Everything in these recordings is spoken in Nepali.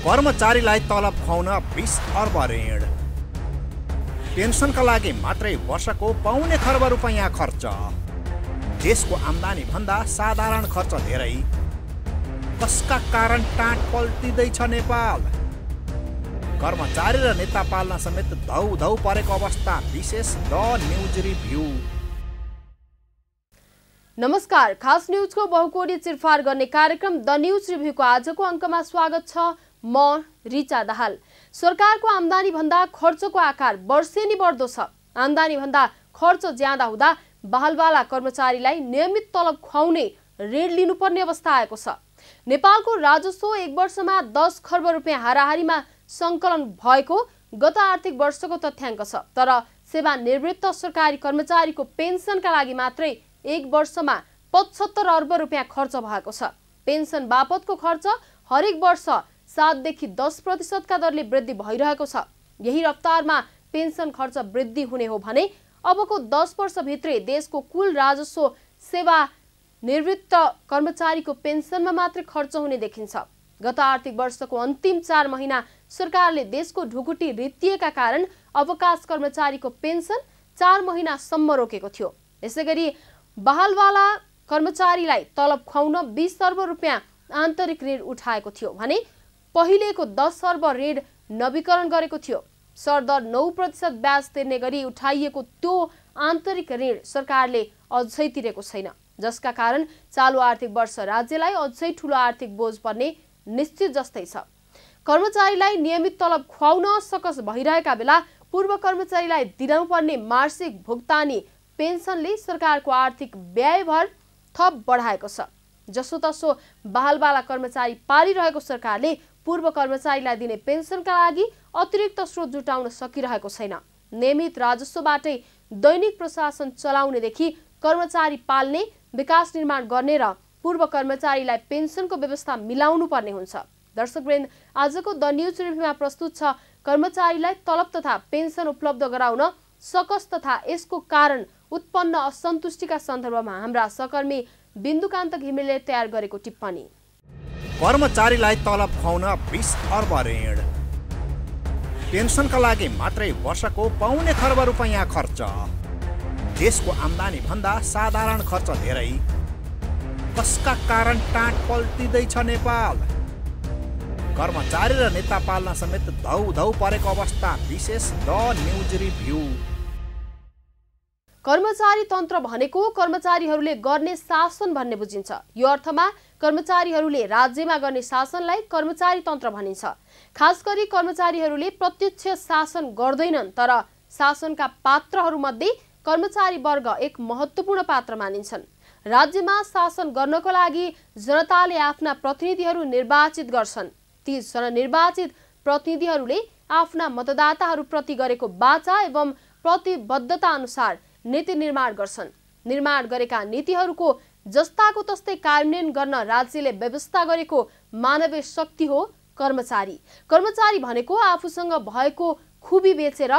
कर्मचारीलाई तलब खुवाउन 20 अर्ब ऋण। पेन्सनका लागि मात्रै वर्षको पाउने खर्ब रुपैयाँ खर्च। देशको आम्दानी भन्दा साधारण खर्च धेरै। कसका कारण टाँट पल्टिँदैछ नेपाल? कर्मचारी र नेता पाल्न समेत धौ परेको अवस्था। विशेष द न्यूज रिभ्यू। नमस्कार, खास न्यूजको बहुकोणी चिरफार गर्ने कार्यक्रम द न्यूज रिभ्यूको आजको अङ्कमा स्वागत छ। म रिचा दाहाल। सरकारको आम्दानी भन्दा खर्चको आकार वर्षेनी बढ्दो छ। आम्दानी भन्दा खर्च ज्यादा हुँदा बहालवाला कर्मचारीलाई नियमित तलब खुवाउने ऋण लिनुपर्ने अवस्था आएको छ। नेपालको राजस्व एक वर्षमा 10 खर्ब रुपियाँ हाराहारीमा सङ्कलन भएको गत आर्थिक वर्षको तथ्याङ्क छ। तर सेवानिवृत्त सरकारी कर्मचारीको पेन्सनका लागि मात्रै एक वर्षमा 75 अर्ब रुपियाँ खर्च भएको छ। पेन्सन बापतको खर्च हरेक वर्ष 7 देखि 10% का दरले वृद्धि भइरहेको छ। यही रफ्तारमा पेन्सन खर्च वृद्धि हुने हो भने अबको 10 वर्षभित्रै देशको कुल राजस्व सेवा निवृत्त कर्मचारीको पेन्सनमा मात्रै खर्च हुने देखिन्छ। गत आर्थिक वर्षको अन्तिम 4 महिना सरकारले देशको ढुकुटी रित्तिएका कारण अवकाश कर्मचारीको पेन्सन 4 महिनासम्म रोकेको थियो। यसैगरी बहालवाला कर्मचारीलाई तलब खुवाउन 20 अर्ब रुपियाँ आन्तरिक ऋण उठाएको थियो भने पहिलेको 10 अर्ब ऋण नवीकरण गरेको थियो। सरदर 9% ब्याज तिर्ने गरी उठाइएको त्यो आन्तरिक ऋण सरकारले अझै तिरेको छैन, जसका कारण चालु आर्थिक वर्ष राज्यलाई अझै ठूलो आर्थिक बोझ पर्ने निश्चित जस्तै छ। कर्मचारीलाई नियमित तलब खुवाउन सकस भइरहेका बेला पूर्व कर्मचारीलाई दिनुपर्ने मासिक भुक्तानी पेन्सनले सरकारको आर्थिक व्ययभर थप बढाएको छ। जसोतसो बहालवाला कर्मचारी पालिरहेको सरकारले पूर्व कर्मचारीलाई दिने पेन्सनका लागि अतिरिक्त स्रोत जुटाउन सकिरहेको छैन। नियमित राजस्वबाटै दैनिक प्रशासन चलाउनेदेखि कर्मचारी पाल्ने, विकास निर्माण गर्ने र पूर्व कर्मचारीलाई पेन्सनको व्यवस्था मिलाउनु पर्ने हुन्छ। दर्शकवृन्द, आजको द न्यूज रिभ्यूमा प्रस्तुत छ कर्मचारीलाई तलब तथा पेन्सन उपलब्ध गराउन सकस तथा यसको कारण उत्पन्न असन्तुष्टिका सन्दर्भमा हाम्रा सहकर्मी बिन्दुकान्त घिमिरेले तयार गरेको टिप्पणी। कर्मचारीलाई तलब खुवाउन 20 अर्ब ऋण। पेन्सनका लागि मात्रै वर्षको पाउने खर्ब रुपैयाँ खर्च। देशको आम्दानी भन्दा साधारण खर्च धेरै। कसका कारण टाँट पल्टिँदैछ नेपाल? कर्मचारी र नेता पाल्न समेत धौ परेको अवस्था। विशेष द न्यूज रिभ्यू। कर्मचारी तन्त्र भनेको कर्मचारीहरूले गर्ने शासन भन्ने बुझिन्छ। यो अर्थमा कर्मचारीहरूले राज्यमा गर्ने शासनलाई कर्मचारी तन्त्र भनिन्छ। खास गरी कर्मचारीहरूले प्रत्यक्ष शासन गर्दैनन्, तर शासनका पात्रहरूमध्ये कर्मचारी वर्ग एक महत्त्वपूर्ण पात्र मानिन्छन्। राज्यमा शासन गर्नको लागि जनताले आफ्ना प्रतिनिधिहरू निर्वाचित गर्छन्। ती जननिर्वाचित प्रतिनिधिहरूले आफ्ना मतदाताहरूप्रति गरेको वाचा एवं प्रतिबद्धता अनुसार नीति निर्माण गर्छन्। निर्माण गरेका नीतिहरूको जस्ताको तस्तै कार्यान्वयन गर्न राज्यले व्यवस्था गरेको मानवीय शक्ति हो कर्मचारी। कर्मचारी भनेको आफूसँग भएको खुबी बेचेर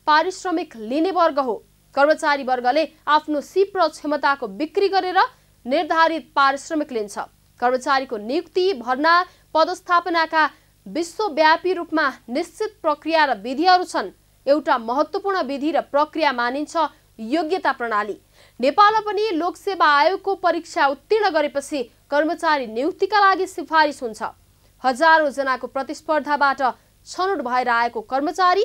पारिश्रमिक लिने वर्ग हो। कर्मचारी वर्गले आफ्नो सिप र क्षमताको बिक्री गरेर निर्धारित पारिश्रमिक लिन्छ। कर्मचारीको नियुक्ति, भर्ना, पदस्थापनाका विश्वव्यापी रूपमा निश्चित प्रक्रिया र विधिहरू छन्। एउटा महत्त्वपूर्ण विधि र प्रक्रिया मानिन्छ योग्यता प्रणाली। नेपालमा पनि लोकसेवा आयोगको परीक्षा उत्तीर्ण गरेपछि कर्मचारी नियुक्तिका लागि सिफारिस हुन्छ। हजारौं जनाको प्रतिस्पर्धाबाट छनौट भएर आएको कर्मचारी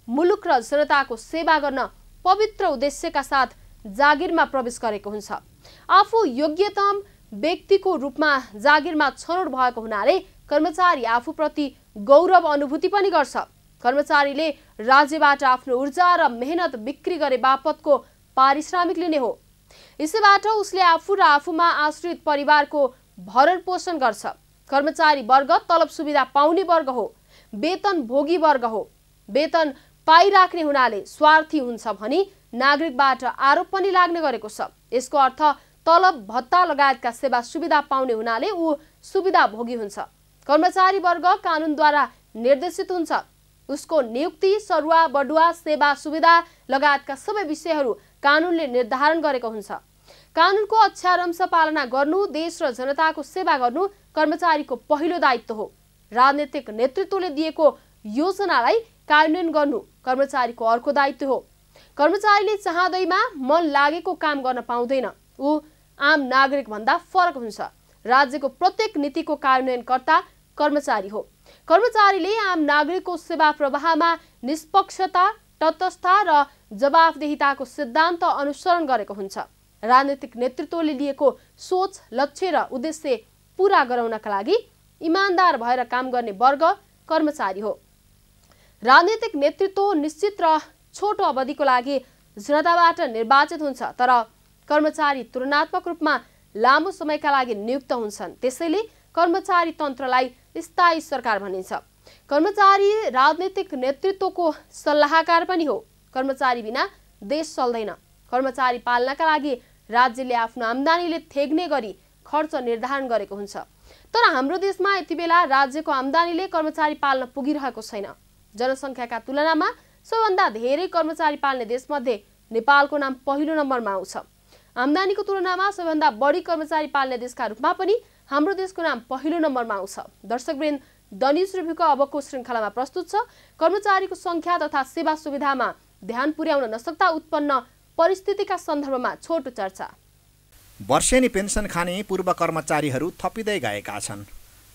मुलुक र जनताको सेवा गर्न पवित्र उद्देश्यका साथ जागिरमा प्रवेश गरेको हुन्छ। आफू योग्यतम व्यक्तिको रूपमा जागिरमा छनौट भएको हुनाले कर्मचारी आफूप्रति गौरव अनुभूति पनि गर्छ। कर्मचारीले राज्यबाट आफ्नो ऊर्जा र मेहनत बिक्री गरे बापतको पारिश्रमिक लिने हो। यसैबाट उसले आफू र आफूमा आश्रित परिवारको भरण पोषण गर्छ। कर्मचारी वर्ग तलब सुविधा पाउने वर्ग हो, वेतन भोगी वर्ग हो। वेतन पाइराख्ने हुनाले स्वार्थी हुन्छ भनी नागरिकबाट आरोप पनि लाग्ने गरेको छ। यसको अर्थ तलब भत्ता लगायतका सेवा सुविधा पाउने हुनाले ऊ सुविधा भोगी हुन्छ। कर्मचारी वर्ग कानुनद्वारा निर्देशित हुन्छ। उसको नियुक्ति, सरुवा, बढुवा, सेवा सुविधा लगायतका सबै विषयहरू कानुनले निर्धारण गरेको हुन्छ। कानुनको अक्षरंश पालना गर्नु, देश र जनताको सेवा गर्नु कर्मचारीको पहिलो दायित्व हो। राजनीतिक नेतृत्वले दिएको योजनालाई कार्यान्वयन गर्नु कर्मचारीको अर्को दायित्व हो। कर्मचारीले चाहँदैमा मन लागेको काम गर्न पाउँदैन। ऊ आम नागरिक भन्दा फरक हुन्छ। राज्यको प्रत्येक नीतिको कार्यान्वयनकर्ता कर्मचारी हो। कर्मचारीले आम नागरिकको सेवा प्रवाहमा निष्पक्षता, तटस्थता र जवाफदेहिताको सिद्धान्त अनुसरण गरेको हुन्छ। राजनीतिक नेतृत्वले लिएको सोच, लक्ष्य र उद्देश्य पूरा गराउनका लागि इमानदार भएर काम गर्ने वर्ग कर्मचारी हो। राजनीतिक नेतृत्व निश्चित र छोटो अवधिको लागि जनताबाट निर्वाचित हुन्छ, तर कर्मचारी तुलनात्मक रूपमा लामो समयका लागि नियुक्त हुन्छन्। त्यसैले कर्मचारी तन्त्रलाई स्थायी सरकार भनिन्छ। कर्मचारी राजनीतिक नेतृत्वको सल्लाहकार पनि हो। कर्मचारी बिना देश चल्दैन। कर्मचारी पाल्नका लागि राज्यले आफ्नो आम्दानीले थेग्ने गरी खर्च निर्धारण गरेको हुन्छ। तर हाम्रो देशमा यति बेला राज्यको आम्दानीले कर्मचारी पाल्न पुगिरहेको छैन। जनसङ्ख्याका तुलनामा सबभन्दा धेरै कर्मचारी पाल्ने देशमध्ये नेपालको नाम पहिलो नम्बरमा आउँछ। आम्दानीको तुलनामा सबैभन्दा बढी कर्मचारी पाल्ने देशका रूपमा पनि हाम्रो देशको नाम पहिलो नम्बरमा आउँछ। दर्शकवृन्द, द न्युज रिभ्यूको अबको श्रृङ्खलामा प्रस्तुत छ कर्मचारीको संख्या तथा सेवा सुविधामा ध्यान पुर्याउन नसक्दा उत्पन्न परिस्थितिका सन्दर्भमा छोटो चर्चा। वर्षेनी पेन्सन खाने पूर्व कर्मचारीहरू थपिँदै गएका छन्।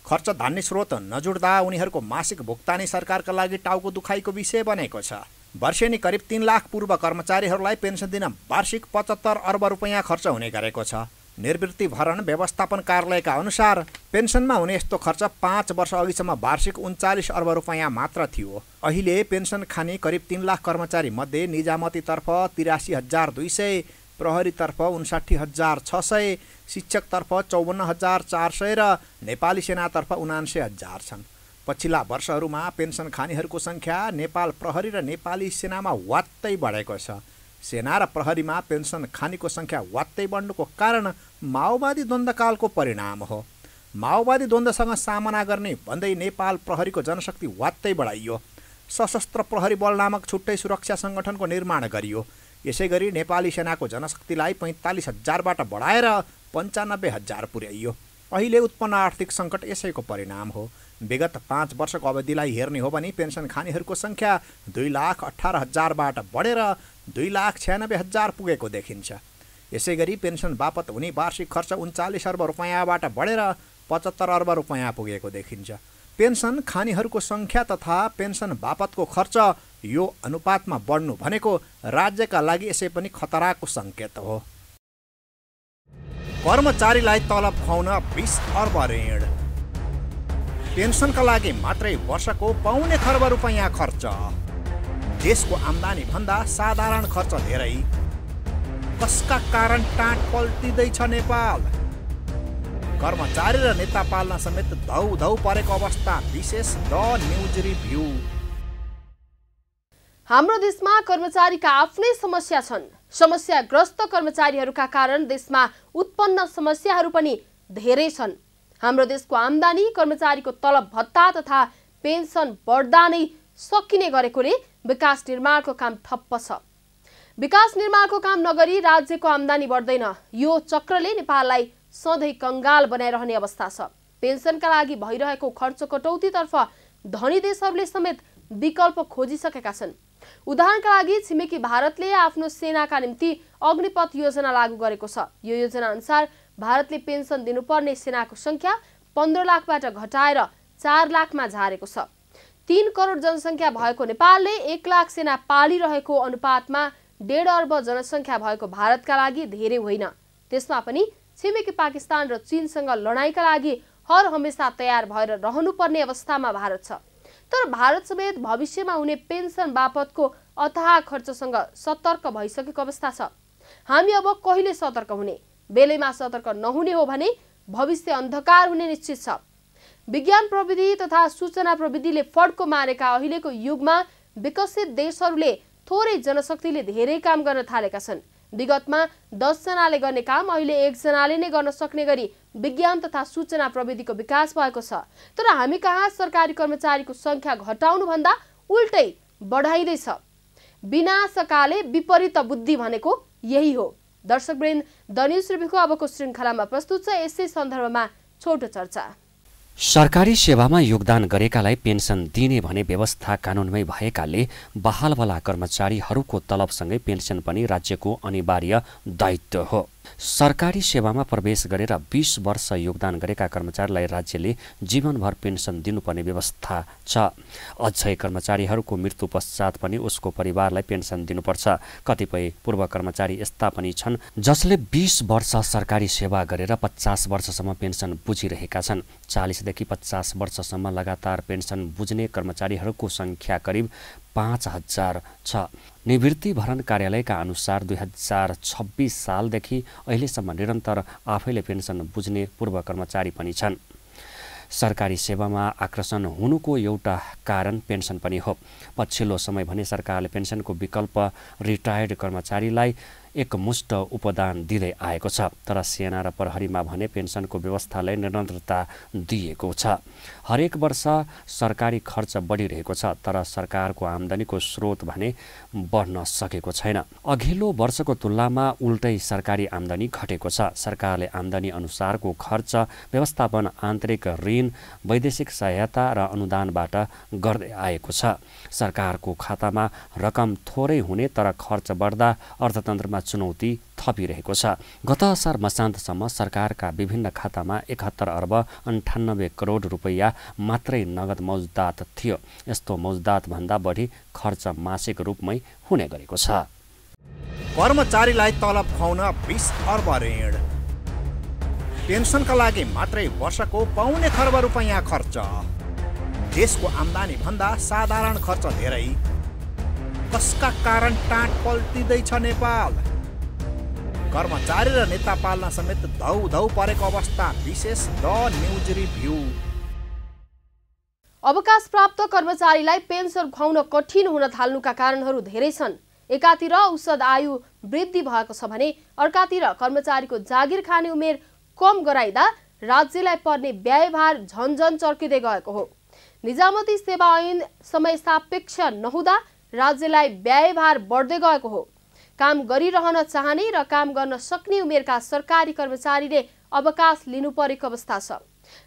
खर्च धान्ने स्रोत नजुड्दा उनीहरूको मासिक भुक्तानी सरकारका लागि टाउको दुखाइको विषय बनेको छ। वर्षेनी करिब 3 लाख पूर्व कर्मचारीहरूलाई पेन्सन दिन वार्षिक 75 अर्ब रुपैयाँ खर्च हुने गरेको छ। निवृत्ति भरण व्यवस्थापन कार्यालयका अनुसार पेन्सनमा हुने यस्तो खर्च 5 वर्ष अघिसम्म वार्षिक 39 अर्ब रुपैयाँ मात्र थियो। अहिले पेन्सन खाने करिब 3 लाख कर्मचारी मध्ये निजामतीतर्फ 83,200, प्रहरीतर्फ 59,600, शिक्षकतर्फ 54,400 र नेपाली सेनातर्फ 79,000 छन्। पछिल्ला वर्षहरूमा पेन्सन खानेहरूको सङ्ख्या नेपाल प्रहरी र नेपाली सेनामा वात्तै बढेको छ। सेना र प्रहरीमा पेन्सन खानेको सङ्ख्या वात्तै बढ्नुको कारण माओवादी द्वन्द्वकालको परिणाम हो। माओवादी द्वन्द्वसँग सामना गर्ने भन्दै नेपाल प्रहरीको जनशक्ति वात्तै बढाइयो। सशस्त्र प्रहरी बल नामक छुट्टै सुरक्षा सङ्गठनको निर्माण गरियो। यसै गरी नेपाली सेनाको जनशक्तिलाई 45,000बाट बढाएर 95,000 पुर्याइयो। अहिले उत्पन्न आर्थिक सङ्कट यसैको परिणाम हो। विगत 5 वर्षको अवधिलाई हेर्ने हो भने पेन्सन खानेहरूको सङ्ख्या 2,18,000बाट बढेर 2,96,000 पुगेको देखिन्छ। यसै गरी पेन्सन बापत हुने वार्षिक खर्च 39 अर्ब रुपैयाँबाट बढेर 75 अर्ब रुपैयाँ पुगेको देखिन्छ। पेन्सन खानेहरूको सङ्ख्या तथा पेन्सन बापतको खर्च यो अनुपातमा बढ्नु भनेको राज्यका लागि यसै पनि खतराको सङ्केत हो। कर्मचारीलाई तलब खुवाउन 20 अर्ब ऋण। पेन्सनका लागि मात्रै वर्षको 1.25 खर्ब रुपैयाँ खर्च। देशको आम्दानी भन्दा साधारण खर्च धेरै। कसका कारण टाँट पल्टिँदैछ नेपाल? कर्मचारी र नेता पाल्न समेत धौ परेको अवस्था। विशेष द न्युज रिभ्यू। हाम्रो देशमा कर्मचारीका आफ्नै समस्या छन्। समस्याग्रस्त कर्मचारीहरूका कारण देशमा उत्पन्न समस्याहरू पनि धेरै छन्। हाम्रो देशको आम्दानी, कर्मचारीको तलब भत्ता तथा पेन्सन बढ्दा नै सकिने गरेकोले विकास निर्माणको काम ठप्प छ। विकास निर्माणको काम नगरी राज्यको आम्दानी बढ्दैन। यो चक्रले नेपाललाई सधैँ कंगाल बनाइरहने अवस्था छ। पेन्सनका लागि भइरहेको खर्च कटौतीतर्फ धनी देशहरूले समेत विकल्प खोजिसकेका छन्। उदाहरणका लागि छिमेकी भारतले आफ्नो सेनाका निम्ति अग्निपथ योजना लागू गरेको छ। यो योजना अनुसार भारतले पेन्सन दिनुपर्ने सेनाको संख्या 15 लाखबाट घटाएर 4 लाखमा झारेको छ। 3 करोड जनसङ्ख्या भएको नेपालले 1 लाख सेना पालिरहेको अनुपातमा 1.5 अर्ब जनसङ्ख्या भएको भारतका लागि धेरै होइन। त्यसमा पनि छिमेकी पाकिस्तान र चीनसँग लडाईँका लागि हर हमेसा तयार भएर रहनुपर्ने अवस्थामा भारत छ। तर भारत समेत भविष्यमा हुने पेन्सन बापतको अथाह खर्चसँग सतर्क भइसकेको अवस्था छ। हामी अब कहिले सतर्क हुने? बेलैमा सतर्क नहुने हो भने भविष्य अन्धकार हुने निश्चित छ। विज्ञान प्रविधि तथा सूचना प्रविधिले फड्को मारेका अहिलेको युगमा विकसित देशहरूले थोरै जनशक्तिले धेरै काम गर्न थालेका छन्। विगतमा 10 जनाले गर्ने काम अहिले 1 जनाले नै गर्न सक्ने गरी विज्ञान तथा सूचना प्रविधिको विकास भएको छ। तर हामी कहाँ सरकारी कर्मचारीको संख्या घटाउनु भन्दा उल्टै बढाइँदैछ। विनाशकाले विपरीत बुद्धि भनेको यही हो। दर्शकवृन्द, द न्युज रिभ्यूको अबको श्रृङ्खलामा प्रस्तुत छ यसै सन्दर्भमा छोटो चर्चा। सरकारी सेवामा योगदान गरेकालाई पेन्सन दिने भने व्यवस्था कानुनमै भएकाले बहालवाला कर्मचारीहरूको तलबसँगै पेन्सन पनि राज्यको अनिवार्य दायित्व हो। सरकारी सेवामा प्रवेश गरेर 20 वर्ष योगदान गरेका कर्मचारीलाई राज्यले जीवनभर पेन्सन दिनुपर्ने व्यवस्था छ। अझै कर्मचारीहरूको मृत्यु पश्चात पनि उसको परिवारलाई पेन्सन दिनुपर्छ। कतिपय पूर्व कर्मचारी यस्ता पनि छन् जसले 20 वर्ष सरकारी सेवा गरेर 50 वर्षसम्म पेन्सन बुझिरहेका छन्। 40 देखि 50 वर्षसम्म लगातार पेन्सन बुझ्ने कर्मचारीहरूको संख्या करिब 5000 छ। निवृत्ति भरण कार्यालयका अनुसार 2026 सालदेखि अहिलेसम्म निरन्तर आफैले पेन्सन बुझ्ने पूर्व कर्मचारी पनि छन्। सरकारी सेवामा आकर्षण हुनुको एउटा कारण पेन्सन पनि हो। पछिल्लो समय भने सरकारले पेन्सनको विकल्प रिटायर्ड कर्मचारीलाई एकमुष्ट उपदान दिँदै आएको छ। तर सेना र प्रहरीमा भने पेन्सनको व्यवस्थालाई निरन्तरता दिएको छ। हरेक वर्ष सरकारी खर्च बढिरहेको छ, तर सरकारको आम्दानीको स्रोत भने बढ्न सकेको छैन। अघिल्लो वर्षको तुलनामा उल्टै सरकारी आम्दानी घटेको छ। सरकारले आम्दानी अनुसारको खर्च व्यवस्थापन आन्तरिक ऋण, वैदेशिक सहायता र अनुदानबाट गर्दै आएको छ। सरकारको खातामा रकम थोरै हुने तर खर्च बढ्दा अर्थतन्त्रमा चुनौती थपिरहेको छ। गत असार मसान्तसम्म सरकारका विभिन्न खातामा 71 अर्ब 98 करोड रुपैयाँ मात्रै नगद मौजदात थियो। यस्तो मौजदात भन्दा बढी खर्च मासिक रूपमै हुने गरेको छ। कर्मचारीलाई तलब खुवाउन 20 अर्ब ऋण, पेन्सनका लागि मात्रै वर्षको पाउने खर्ब रुपैयाँ खर्च, देशको आम्दानी भन्दा साधारण खर्च धेरै, कसका कारण टाँट पल्टिँदैछ नेपाल? कर्मचारी र नेता पाल्न समेत धौ परेको अवस्था। विशेष द न्युज रिभ्यू। अवकाश प्राप्त कर्मचारीलाई पेन्सन खुवाउन कठिन हुन थाल्नुका कारणहरू धेरै छन्। एकातिर औसत आयु वृद्धि भएको छ भने अर्कातिर कर्मचारीको जागिर खाने उमेर कम गराइदा राज्यलाई पर्ने व्ययभार झन्झन चर्किँदै गएको हो। निजामती सेवा ऐन समय सापेक्ष नहुँदा राज्यलाई व्ययभार बढ्दै गएको हो। काम गरिरहन चाहने र काम गर्न सक्ने उमेरका सरकारी कर्मचारीले अवकाश लिनु परेको अवस्था छ।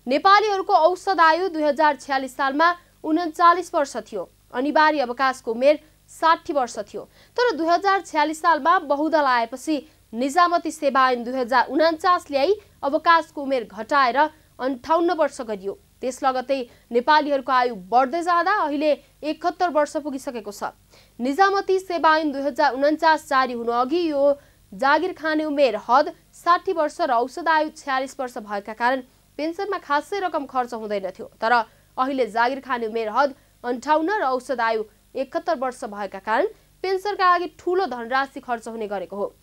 नेपालीहरूको औसत आयु 2046 सालमा 39 वर्ष थियो। अनिवार्य अवकाशको उमेर 60 वर्ष थियो। तर 2046 सालमा बहुदल आएपछि निजामती सेवा ऐन 2049 ल्याई अवकाशको उमेर घटाएर 58 वर्ष गरियो। त्यस लगतै नेपालीहरूको आयु बढ्दै जाँदा अहिले 71 वर्ष पुगिसकेको छ। निजामती सेवा ऐन 2049 जारी हुनु अघि यो जागिर खाने उमेर हद 60 वर्ष र औसत आयु 46 वर्ष भएका कारण पेन्सनमा खासै रकम खर्च हुँदैन थियो। तर अहिले जागिर खाने उमेर हद 58 र औसत आयु 71 वर्ष भएका कारण पेन्सनका लागि ठूलो धनराशि खर्च हुने गरेको हो।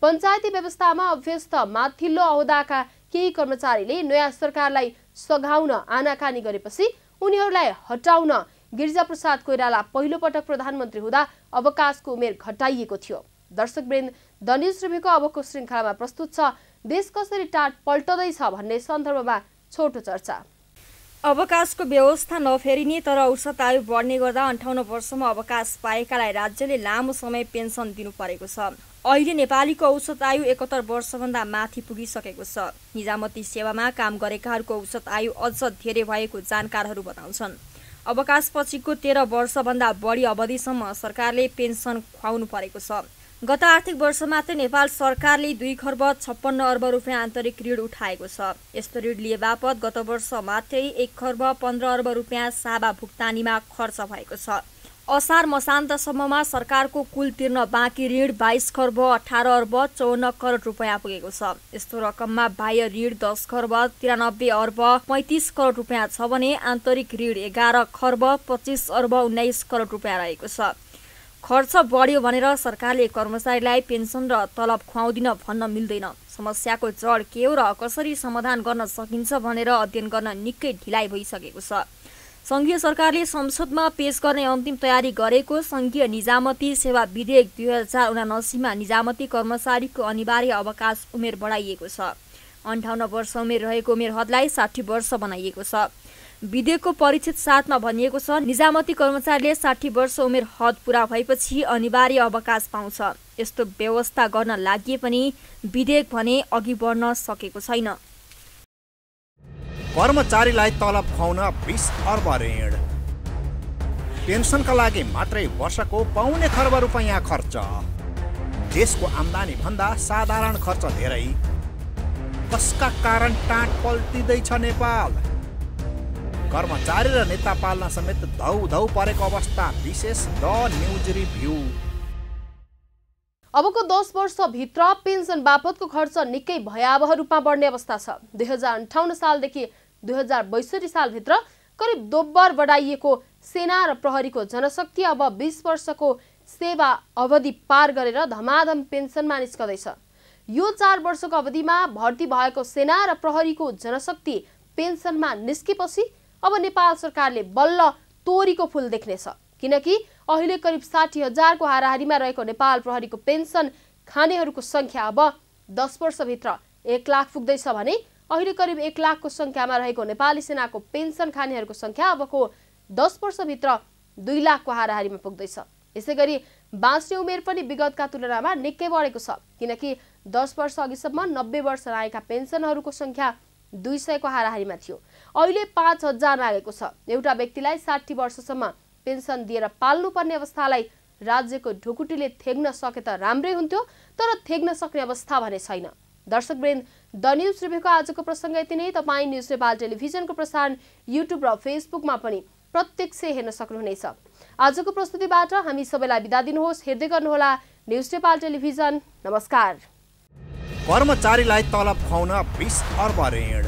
पञ्चायती व्यवस्थामा अभ्यस्त माथिल्लो अहोदाका केही कर्मचारीले नयाँ सरकारलाई सघाउन आनाकानी गरेपछि उनीहरूलाई हटाउन गिरिजाप्रसाद कोइराला पहिलो पटक प्रधानमन्त्री हुँदा अवकाशको उमेर घटाइएको थियो। दर्शकवृन्द, द न्युज रिभ्यूको अबको श्रृङ्खलामा प्रस्तुत छ देश कसरी टाट पल्टदैछ भन्ने सन्दर्भमा छोटो चर्चा। अवकाशको व्यवस्था नफेरिने तर औसत आयु बढ्ने गर्दा 58 वर्षमा अवकाश पाएकालाई राज्यले लामो समय पेन्सन दिनु परेको छ। अहिले नेपालीको औसत आयु 71 वर्षभन्दा माथि पुगिसकेको छ। निजामती सेवामा काम गरेकाहरूको औसत आयु अझ धेरै भएको जानकारहरू बताउँछन्। अवकाशपछिको 13 वर्षभन्दा बढी अवधिसम्म सरकारले पेन्सन खुवाउनु परेको छ। गत आर्थिक वर्ष मात्रै नेपाल सरकारले 2 खर्ब 56 अर्ब रुपियाँ आन्तरिक ऋण उठाएको छ। यस्तो ऋण लिए बापत गत वर्ष मात्रै 1 खर्ब 15 अर्ब रुपियाँ साभा भुक्तानीमा खर्च भएको छ। असार मसान्तसम्ममा सरकारको कुल तिर्न बाँकी ऋण 22 खर्ब 18 अर्ब 54 करोड रुपियाँ पुगेको छ। यस्तो रकममा बाह्य ऋण 10 खर्ब 93 अर्ब 35 करोड रुपियाँ छ भने आन्तरिक ऋण 11 खर्ब 25 अर्ब 19 करोड रुपियाँ रहेको छ। खर्च बढ्यो भनेर सरकारले कर्मचारीलाई पेन्सन र तलब खुवाउँदिन भन्न मिल्दैन। समस्याको जड के हो र कसरी समाधान गर्न सकिन्छ भनेर अध्ययन गर्न निकै ढिलाइ भइसकेको छ। संघीय सरकारले संसदमा पेश गर्ने अन्तिम तयारी गरेको संघीय निजामती सेवा विधेयक 2079 मा निजामती कर्मचारीको अनिवार्य अवकाश उमेर बढाइएको छ। 58 वर्ष उमेर रहेको उमेर हदलाई 60 वर्ष बनाइएको छ। विधेयकको परिच्छेद 7 मा भनिएको छ निजामती कर्मचारीले 60 वर्ष उमेर हद पूरा भएपछि अनिवार्य अवकाश पाउँछ। यस्तो व्यवस्था गर्न लागि पनि विधेयक भने अघि बढ्न सकेको छैन। कर्मचारीलाई तलब खुवाउन 20 अर्ब ऋण। पेन्सनका लागि मात्रै वर्षको पाउने खर्ब रुपैयाँ खर्च। देशको आम्दानी भन्दा साधारण खर्च धेरै। कसका कारण टाँट पल्टिँदैछ नेपाल? कर्मचारी र नेता पाल्न समेत धौ परेको अवस्था विशेष द न्युज रिभ्यू। अबको 10 वर्षभित्र पेन्सन बापतको खर्च निकै भयावह रूपमा बढ्ने अवस्था छ। 2058 सालदेखि 2062 सालभित्र करिब दोब्बर बढाइएको सेना र प्रहरीको जनशक्ति अब 20 वर्षको सेवा अवधि पार गरेर धमाधम पेन्सनमा निस्कदैछ। यो 4 वर्षको अवधिमा भर्ती भएको सेना र प्रहरीको जनशक्ति पेन्सनमा निस्केपछि अब नेपाल सरकारले बल्ल तोरीको फूल देख्नेछ। किनकि अहिले करिब 60,000 को हाराहारीमा रहेको नेपाल प्रहरीको पेन्सन खानेहरूको संख्या अब 10 वर्षभित्र 1 लाख पुग्दैछ भने अहिले करिब 1 लाखको संख्यामा रहेको नेपाली सेनाको पेन्सन खानेहरूको संख्या अबको 10 वर्षभित्र 2 लाखको हाराहारीमा पुग्दैछ। यसैगरी बाँच्ने उमेर पनि विगतका तुलनामा निकै बढेको छ। किनकि 10 वर्ष अघिसम्म 90 वर्ष लागेका पेन्सनहरूको संख्या 200 को हाराहारीमा थियो। अहिले 5000 लागेको छ। एउटा व्यक्तिलाई 60 वर्षसम्म पेन्सन दिएर पाल्नुपर्ने अवस्थालाई राज्यको ढुकुटीले थेग्न सके त राम्रै हुन्थ्यो, तर थेग्न सक्ने अवस्था भने छैन। दर्शकवृन्द, द न्युज रिभ्यूको आजको प्रसङ्ग यति नै। तपाईँ न्युज नेपाल टेलिभिजनको प्रसारण युट्युब र फेसबुकमा पनि प्रत्यक्ष हेर्न सक्नुहुनेछ। आजको प्रस्तुतिबाट हामी सबैलाई बिदा दिनुहोस्। हेर्दै गर्नुहोला न्युज नेपाल टेलिभिजन। नमस्कार। कर्मचारीलाई तलब खुवाउन 20 अर्ब ऋण।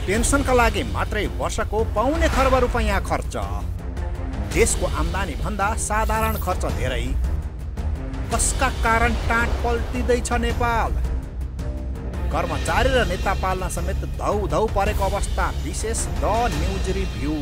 पेन्सनका लागि मात्रै वर्षको पाउने खर्ब रुपैयाँ खर्च। देशको आम्दानी भन्दा साधारण खर्च धेरै। कसका कारण टाँट पल्टिँदैछ नेपाल? कर्मचारी र नेता पाल्न समेत धौ परेको अवस्था विशेष द न्युज रिभ्यू।